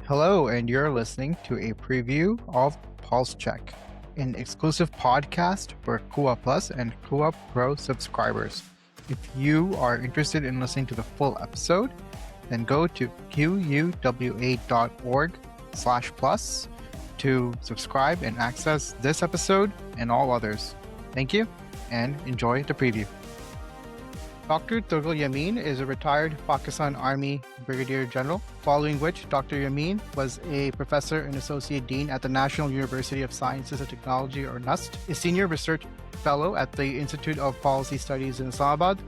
Hello, and you're listening to a preview of Pulse Check, an exclusive podcast for Quwa Plus and Quwa Pro subscribers. If you are interested in listening to the full episode, then go to quwa.org/plus to subscribe and access this episode and all others. Thank you, and enjoy the preview. Dr. Tughral Yamin is a retired Pakistan Army Brigadier General, following which Dr. Yamin was a professor and associate dean at the National University of Sciences and Technology, or NUST, a senior research fellow at the Institute of Policy Studies in Islamabad,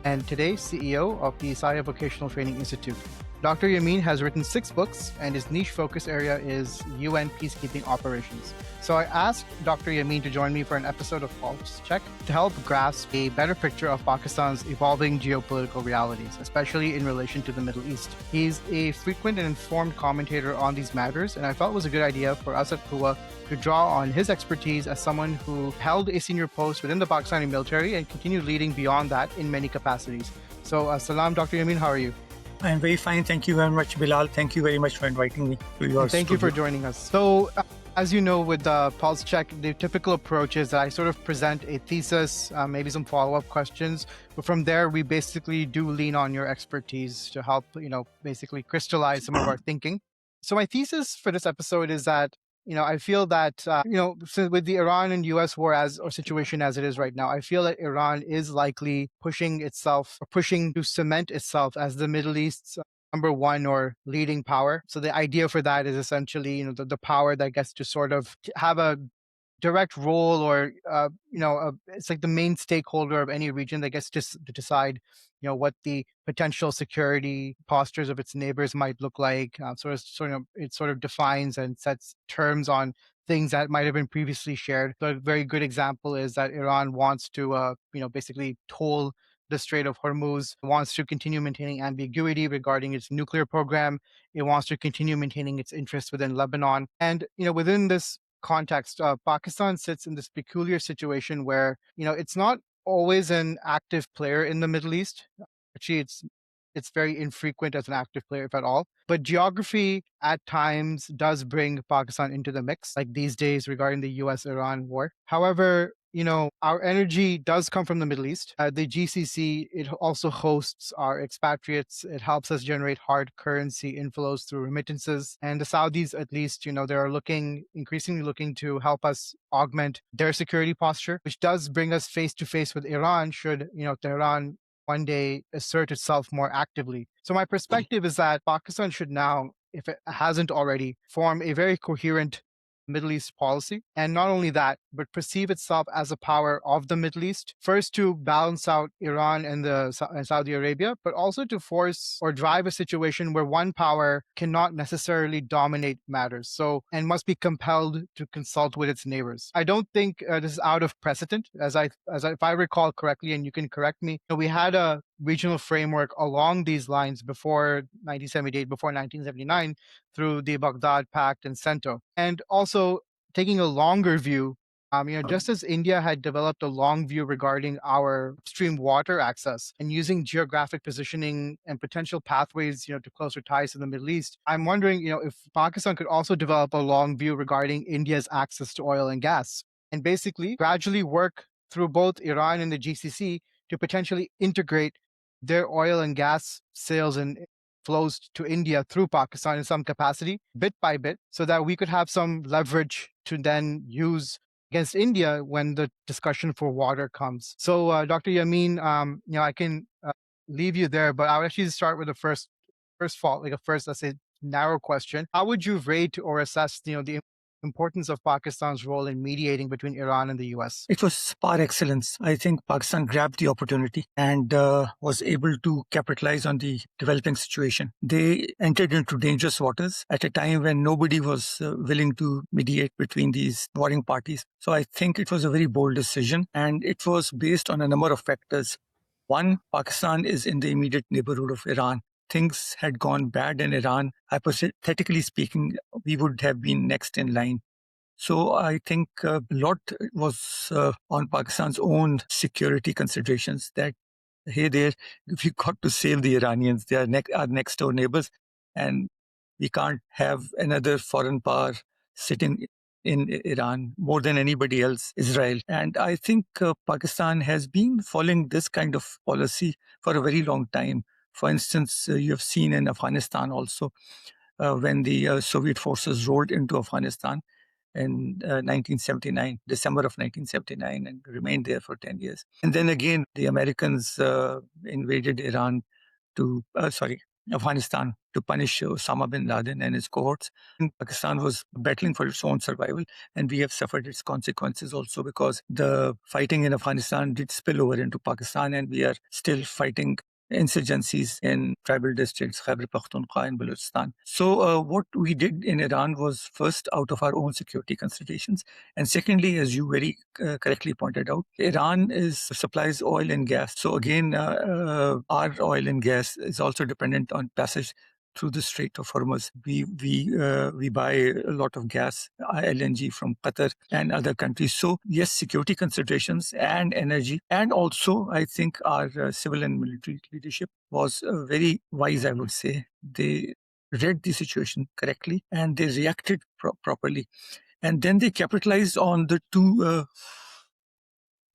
and today CEO of the Saya Vocational Training Institute. Dr. Yamin has written 6 books, and his niche focus area is UN peacekeeping operations. So I asked Dr. Yamin to join me for an episode of Pulse Check to help grasp a better picture of Pakistan's evolving geopolitical realities, especially in relation to the Middle East. He's a frequent and informed commentator on these matters, and I felt it was a good idea for us at Quwa to draw on his expertise as someone who held a senior post within the Pakistani military and continued leading beyond that in many capacities. So, salam, Dr. Yamin, how are you? I'm very fine. Thank you very much, Bilal. Thank you very much for inviting me to your Thank studio. you for joining us. So, as you know, with the Pulse Check, the typical approach is that I sort of present a thesis, maybe some follow-up questions. But from there, we basically do lean on your expertise to help, basically crystallize some of our thinking. So my thesis for this episode is that I feel that, so with the Iran and U.S. war or situation as it is right now, I feel that Iran is likely pushing to cement itself as the Middle East's number one or leading power. So the idea for that is essentially, the power that gets to sort of have a direct role or, it's like the main stakeholder of any region that gets to decide, what the potential security postures of its neighbors might look like. It sort of defines and sets terms on things that might have been previously shared. So a very good example is that Iran wants to, basically toll the Strait of Hormuz, wants to continue maintaining ambiguity regarding its nuclear program. It wants to continue maintaining its interests within Lebanon. And, within this context, Pakistan sits in this peculiar situation where, it's not always an active player in the Middle East. Actually, it's very infrequent as an active player, if at all. But geography at times does bring Pakistan into the mix, like these days regarding the US-Iran war. However, our energy does come from the Middle East. The GCC, it also hosts our expatriates. It helps us generate hard currency inflows through remittances. And the Saudis, at least, they're increasingly looking to help us augment their security posture, which does bring us face to face with Iran should, Tehran one day assert itself more actively. So my perspective is that Pakistan should now, if it hasn't already, form a very coherent Middle East policy. And not only that, but perceive itself as a power of the Middle East, first to balance out Iran and Saudi Arabia, but also to force or drive a situation where one power cannot necessarily dominate matters. So, and must be compelled to consult with its neighbors. I don't think this is out of precedent, if I recall correctly, and you can correct me. We had a regional framework along these lines before 1978, before 1979, through the Baghdad Pact and CENTO. And also taking a longer view, just as India had developed a long view regarding our upstream water access and using geographic positioning and potential pathways, to closer ties to the Middle East, I'm wondering, if Pakistan could also develop a long view regarding India's access to oil and gas, and basically gradually work through both Iran and the GCC to potentially integrate their oil and gas sales and flows to India through Pakistan in some capacity, bit by bit, so that we could have some leverage to then use against India when the discussion for water comes. So, Dr. Yamin, I can leave you there, but I would actually start with the first fault, like a first, let's say, narrow question. How would you rate or assess, the importance of Pakistan's role in mediating between Iran and the US? It was par excellence. I think Pakistan grabbed the opportunity and was able to capitalize on the developing situation. They entered into dangerous waters at a time when nobody was willing to mediate between these warring parties. So I think it was a very bold decision, and it was based on a number of factors. One, Pakistan is in the immediate neighborhood of Iran. Things had gone bad in Iran, hypothetically speaking, we would have been next in line. So I think a lot was on Pakistan's own security considerations that, hey there, we got to save the Iranians. They are our next door neighbors, and we can't have another foreign power sitting in Iran more than anybody else, Israel. And I think Pakistan has been following this kind of policy for a very long time. For instance, you have seen in Afghanistan also, when the Soviet forces rolled into Afghanistan in 1979, December of 1979, and remained there for 10 years. And then again, the Americans invaded Afghanistan to punish Osama bin Laden and his cohorts. And Pakistan was battling for its own survival, and we have suffered its consequences also, because the fighting in Afghanistan did spill over into Pakistan, and we are still fighting insurgencies in tribal districts, Khyber Pakhtunkhwa and Balochistan. So what we did in Iran was, first, out of our own security considerations, and secondly, as you very correctly pointed out, Iran supplies oil and gas. So again, our oil and gas is also dependent on passage through the Strait of Hormuz. We buy a lot of gas, LNG, from Qatar and other countries. So yes, security considerations and energy, and also I think our civil and military leadership was very wise, I would say. They read the situation correctly and they reacted properly. And then they capitalized on the two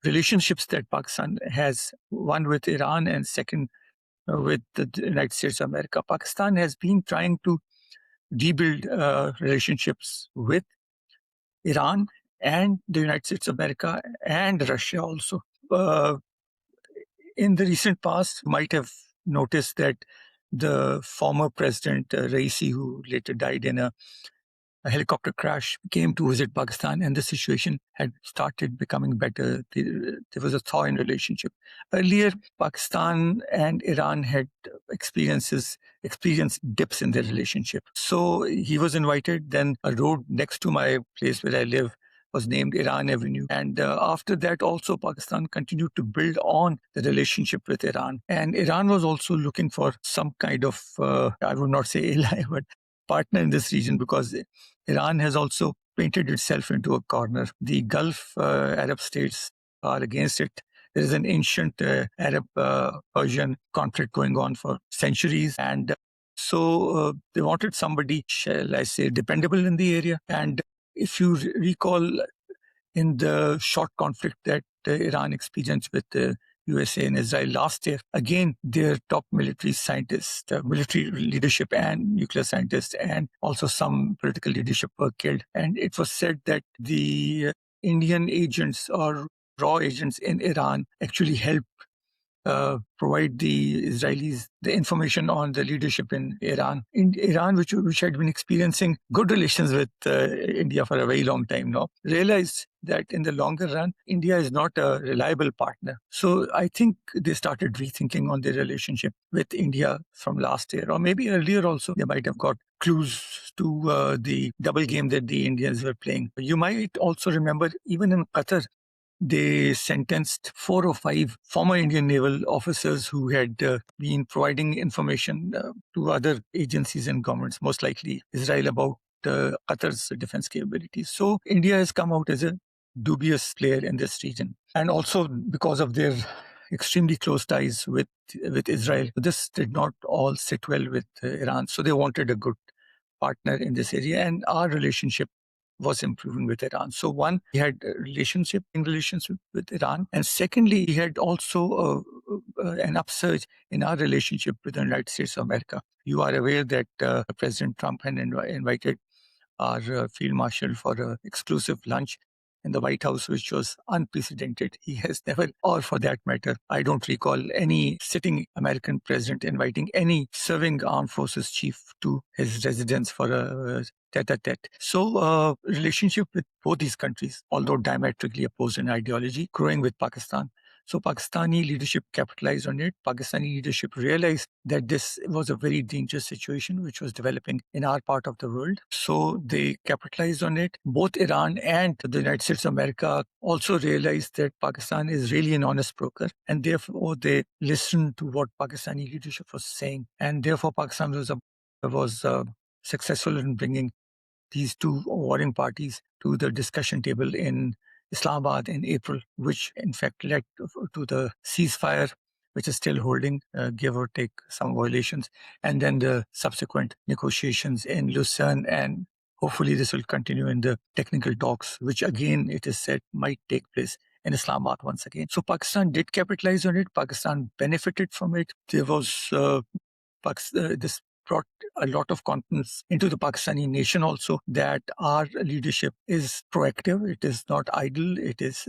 relationships that Pakistan has, one with Iran and second with the United States of America. Pakistan has been trying to rebuild relationships with Iran and the United States of America and Russia also. In the recent past, you might have noticed that the former president, Raisi, who later died in a helicopter crash, came to visit Pakistan, and the situation had started becoming better. There was a thaw in relationship. Earlier, Pakistan and Iran had experienced dips in their relationship. So he was invited. Then a road next to my place where I live was named Iran Avenue. And after that, also Pakistan continued to build on the relationship with Iran. And Iran was also looking for some kind of, I would not say ally, but partner in this region, because Iran has also painted itself into a corner. The Gulf Arab states are against it. There is an ancient Arab-Persian conflict going on for centuries. And so they wanted somebody, shall I say, dependable in the area. And if you recall, in the short conflict that Iran experienced with the USA and Israel last year, again, their top military scientists, military leadership and nuclear scientists, and also some political leadership were killed. And it was said that the Indian agents or raw agents in Iran actually helped provide the Israelis the information on the leadership in Iran. In Iran, which had been experiencing good relations with India for a very long time now, realized that in the longer run, India is not a reliable partner. So I think they started rethinking on their relationship with India from last year, or maybe earlier also. They might have got clues to the double game that the Indians were playing. You might also remember, even in Qatar, they sentenced 4 or 5 former Indian naval officers who had been providing information to other agencies and governments, most likely Israel, about Qatar's defense capabilities. So India has come out as a dubious player in this region. And also because of their extremely close ties with Israel, this did not all sit well with Iran. So they wanted a good partner in this area, and our relationship was improving with Iran. So one, he had relations with Iran, and secondly, he had also an upsurge in our relationship with the United States of America. You are aware that President Trump had invited our Field Marshal for an exclusive lunch in the White House, which was unprecedented. He has never, or for that matter, I don't recall any sitting American president inviting any serving armed forces chief to his residence for a tete-a-tete. So relationship with both these countries, although diametrically opposed in ideology, growing with Pakistan. So Pakistani leadership capitalized on it. Pakistani leadership realized that this was a very dangerous situation which was developing in our part of the world. So they capitalized on it. Both Iran and the United States of America also realized that Pakistan is really an honest broker, and therefore they listened to what Pakistani leadership was saying. And therefore Pakistan was successful in bringing these two warring parties to the discussion table in Islamabad in April, which in fact led to the ceasefire, which is still holding, give or take some violations, and then the subsequent negotiations in Lucerne, and hopefully this will continue in the technical talks, which again, it is said, might take place in Islamabad once again. So Pakistan did capitalize on it. Pakistan benefited from it. There was this brought a lot of confidence into the Pakistani nation also, that our leadership is proactive. It is not idle. It is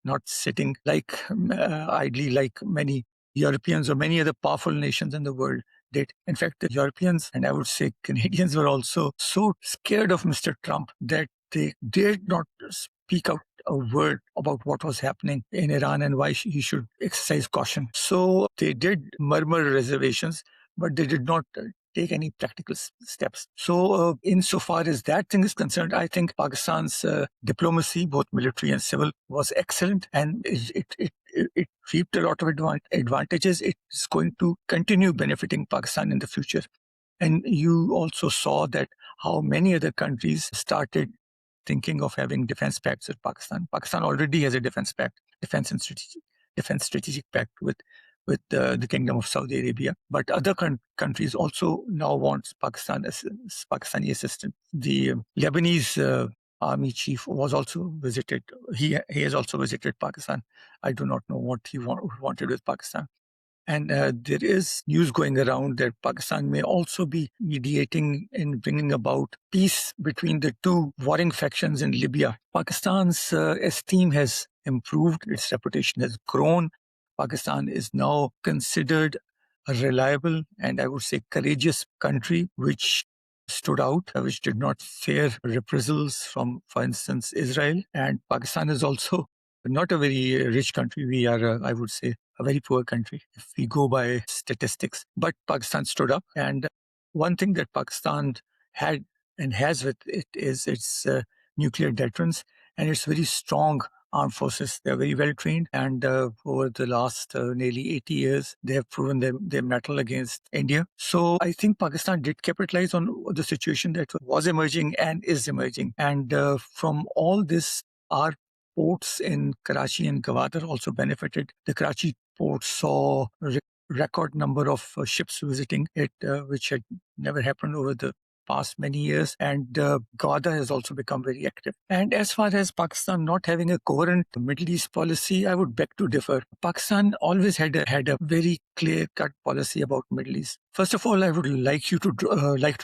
not sitting like idly like many Europeans or many other powerful nations in the world did. In fact, the Europeans, and I would say Canadians, were also so scared of Mr. Trump that they dared not speak out a word about what was happening in Iran and why he should exercise caution. So they did murmur reservations, but they did not take any practical steps. So insofar as that thing is concerned, I think Pakistan's diplomacy, both military and civil, was excellent, and it reaped a lot of advantages. It's going to continue benefiting Pakistan in the future. And you also saw that how many other countries started thinking of having defense pacts with Pakistan. Pakistan already has a defense pact, defense strategic pact with the Kingdom of Saudi Arabia. But other countries also now want Pakistani assistance. The Lebanese army chief was also visited. He has also visited Pakistan. I do not know what he wanted with Pakistan. And there is news going around that Pakistan may also be mediating in bringing about peace between the two warring factions in Libya. Pakistan's esteem has improved, its reputation has grown. Pakistan is now considered a reliable and, I would say, courageous country which stood out, which did not fear reprisals from, for instance, Israel. And Pakistan is also not a very rich country. We are, I would say, a very poor country if we go by statistics. But Pakistan stood up. And one thing that Pakistan had and has with it is its nuclear deterrence and its very strong armed forces. They're very well trained, and over the last nearly 80 years, they have proven their mettle against India. So I think Pakistan did capitalize on the situation that was emerging and is emerging. And from all this, our ports in Karachi and Gwadar also benefited. The Karachi port saw record number of ships visiting it, which had never happened over the past many years, and Gwadar has also become very active. And as far as Pakistan not having a coherent Middle East policy, I would beg to differ. Pakistan always had a very clear-cut policy about Middle East. First of all, I would like to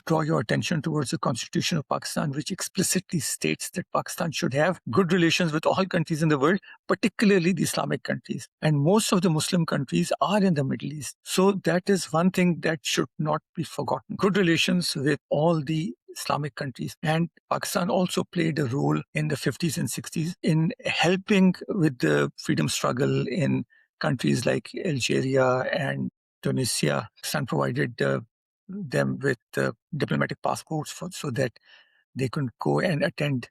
draw your attention towards the Constitution of Pakistan, which explicitly states that Pakistan should have good relations with all countries in the world, particularly the Islamic countries. And most of the Muslim countries are in the Middle East. So that is one thing that should not be forgotten. Good relations with all the Islamic countries. And Pakistan also played a role in the 50s and 60s in helping with the freedom struggle in countries like Algeria and Tunisia. Pakistan provided them with diplomatic passports so that they could go and attend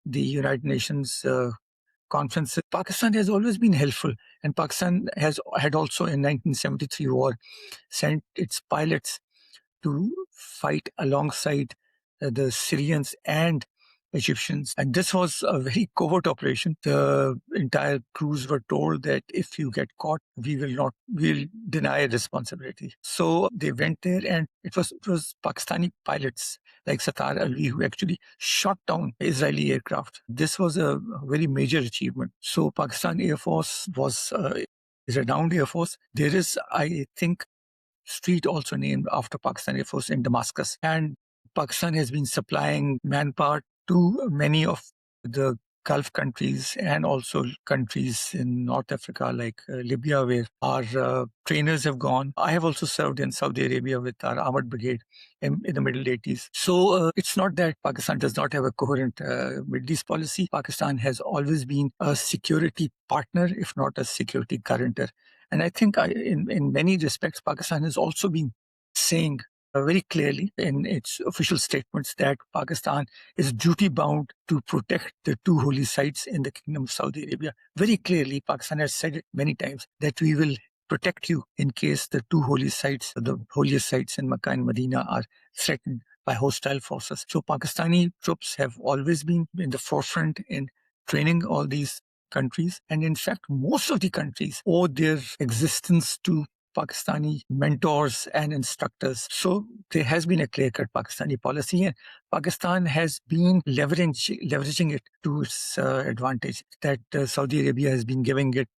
the United Nations conferences. Pakistan has always been helpful, and Pakistan had also in 1973 war sent its pilots to fight alongside the Syrians and Egyptians. And this was a very covert operation. The entire crews were told that if you get caught, we'll deny responsibility. So they went there, and it was Pakistani pilots like Sattar, Alvi, who actually shot down Israeli aircraft. This was a very major achievement. So Pakistan Air Force is a renowned Air Force. There is, I think, street also named after Pakistan Air Force in Damascus. And Pakistan has been supplying manpower to many of the Gulf countries and also countries in North Africa like Libya, where our trainers have gone. I have also served in Saudi Arabia with our armored brigade in the middle 80s. So it's not that Pakistan does not have a coherent Middle East policy. Pakistan has always been a security partner, if not a security guarantor. And I think in many respects, Pakistan has also been saying very clearly in its official statements that Pakistan is duty-bound to protect the two holy sites in the Kingdom of Saudi Arabia. Very clearly, Pakistan has said it many times that we will protect you in case the two holy sites, the holiest sites in Makkah and Medina, are threatened by hostile forces. So Pakistani troops have always been in the forefront in training all these countries. And in fact, most of the countries owe their existence to Pakistani mentors and instructors. So there has been a clear-cut Pakistani policy, and Pakistan has been leveraging it to its advantage. That Saudi Arabia has been giving it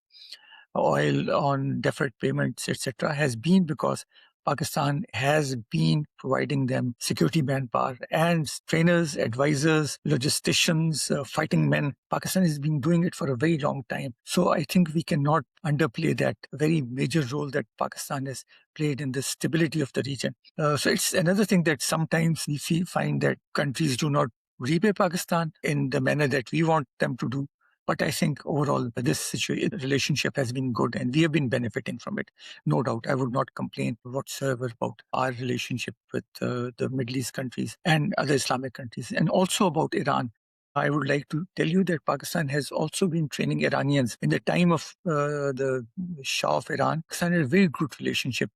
oil on deferred payments, etc., has been because Pakistan has been providing them security manpower and trainers, advisors, logisticians, fighting men. Pakistan has been doing it for a very long time. So I think we cannot underplay that very major role that Pakistan has played in the stability of the region. So it's another thing that sometimes we find that countries do not repay Pakistan in the manner that we want them to do. But I think overall, this relationship has been good and we have been benefiting from it. No doubt. I would not complain whatsoever about our relationship with the Middle East countries and other Islamic countries, and also about Iran. I would like to tell you that Pakistan has also been training Iranians. In the time of the Shah of Iran, Pakistan had a very good relationship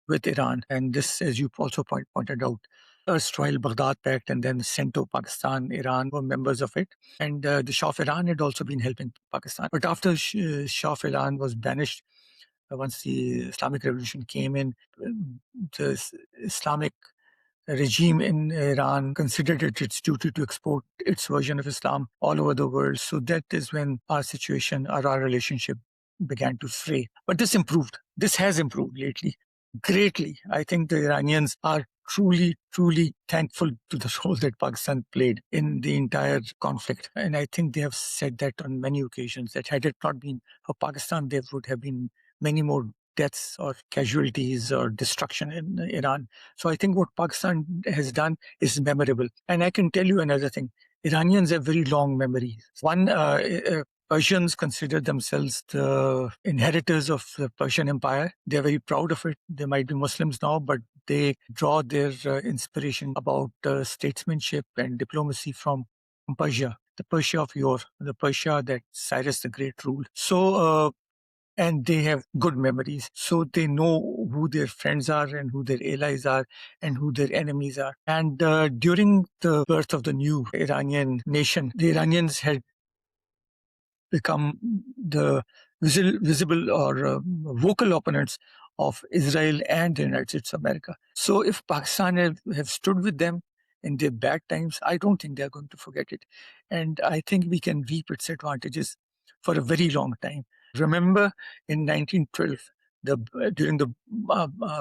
with Iran. And this, as you also pointed out, erstwhile Baghdad Pact and then CENTO, Pakistan, Iran were members of it. And the Shah of Iran had also been helping Pakistan. But after Shah of Iran was banished, once the Islamic Revolution came in, the Islamic regime in Iran considered it its duty to export its version of Islam all over the world. So that is when our situation or our relationship began to fray. But this improved. This has improved lately greatly. I think the Iranians are truly, truly thankful to the role that Pakistan played in the entire conflict. And I think they have said that on many occasions, that had it not been for Pakistan, there would have been many more deaths or casualties or destruction in Iran. So I think what Pakistan has done is memorable. And I can tell you another thing. Iranians have very long memories. One, Persians consider themselves the inheritors of the Persian Empire. They're very proud of it. They might be Muslims now, but they draw their inspiration about statesmanship and diplomacy from Persia, the Persia of yore, the Persia that Cyrus the Great ruled. So, and they have good memories. So they know who their friends are and who their allies are and who their enemies are. And during the birth of the new Iranian nation, the Iranians had become the visible or vocal opponents of Israel and the United States of America. So if Pakistan have stood with them in their bad times, I don't think they're going to forget it. And I think we can reap its advantages for a very long time. Remember in 1912, during the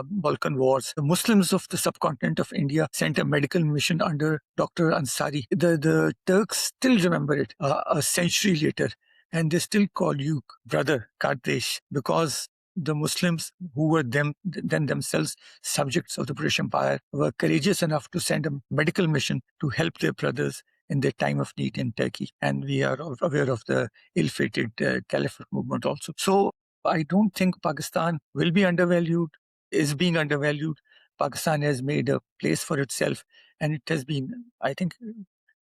Balkan Wars, the Muslims of the subcontinent of India sent a medical mission under Dr. Ansari. The Turks still remember it a century later, and they still call you brother, Kardesh, because the Muslims, who were then themselves subjects of the British Empire, were courageous enough to send a medical mission to help their brothers in their time of need in Turkey. And we are aware of the ill-fated Caliphate movement also. So I don't think Pakistan will be undervalued, is being undervalued. Pakistan has made a place for itself, and it has been, I think,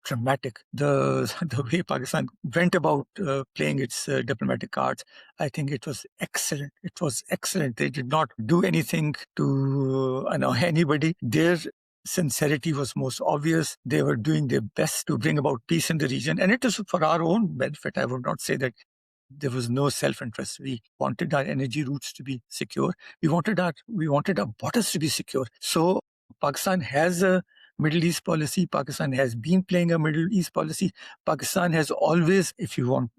dramatic. The way Pakistan went about playing its diplomatic cards, I think it was excellent. It was excellent. They did not do anything to annoy anybody. Their sincerity was most obvious. They were doing their best to bring about peace in the region, and it is for our own benefit. I would not say that there was no self-interest. We wanted our energy routes to be secure. We wanted our borders to be secure. So Pakistan has a Middle East policy. Pakistan has been playing a Middle East policy. Pakistan has always, if you want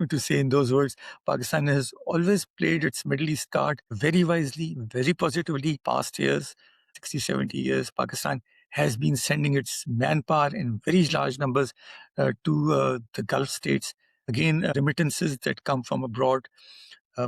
me to say in those words, Pakistan has always played its Middle East card very wisely, very positively. Past years, 60, 70 years, Pakistan has been sending its manpower in very large numbers to the Gulf states. Again, remittances that come from abroad,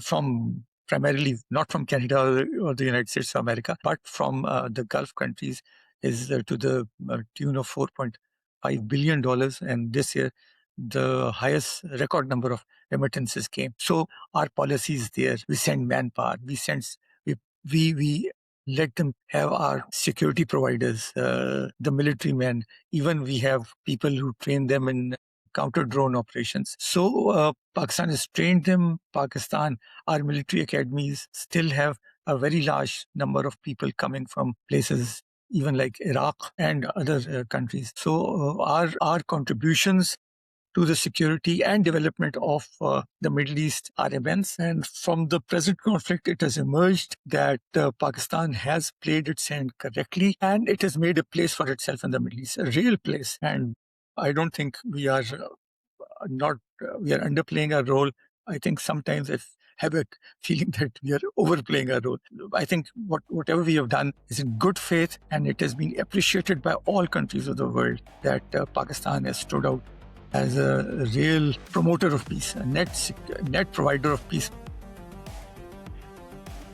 from primarily not from Canada or the United States of America, but from the Gulf countries, is to the tune of $4.5 billion. And this year, the highest record number of remittances came. So our policy is there. We send manpower. We let them have our security providers, the military men. Even we have people who train them in counter drone operations. So Pakistan has trained them. Our military academies still have a very large number of people coming from places even like Iraq and other countries. So our contributions to the security and development of the Middle East are immense. And from the present conflict, it has emerged that Pakistan has played its hand correctly, and it has made a place for itself in the Middle East, a real place. And I don't think we are we are underplaying our role. I think sometimes I have a feeling that we are overplaying our role. I think whatever we have done is in good faith, and it has been appreciated by all countries of the world that Pakistan has stood out as a real promoter of peace, a net provider of peace.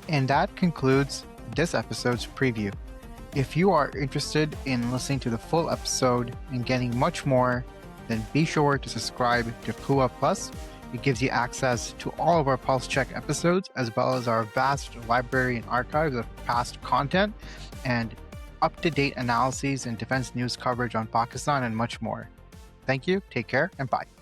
And that concludes this episode's preview. If you are interested in listening to the full episode and getting much more, then be sure to subscribe to Quwa Plus. It gives you access to all of our Pulse Check episodes, as well as our vast library and archives of past content and up-to-date analyses and defense news coverage on Pakistan and much more. Thank you, take care, and bye.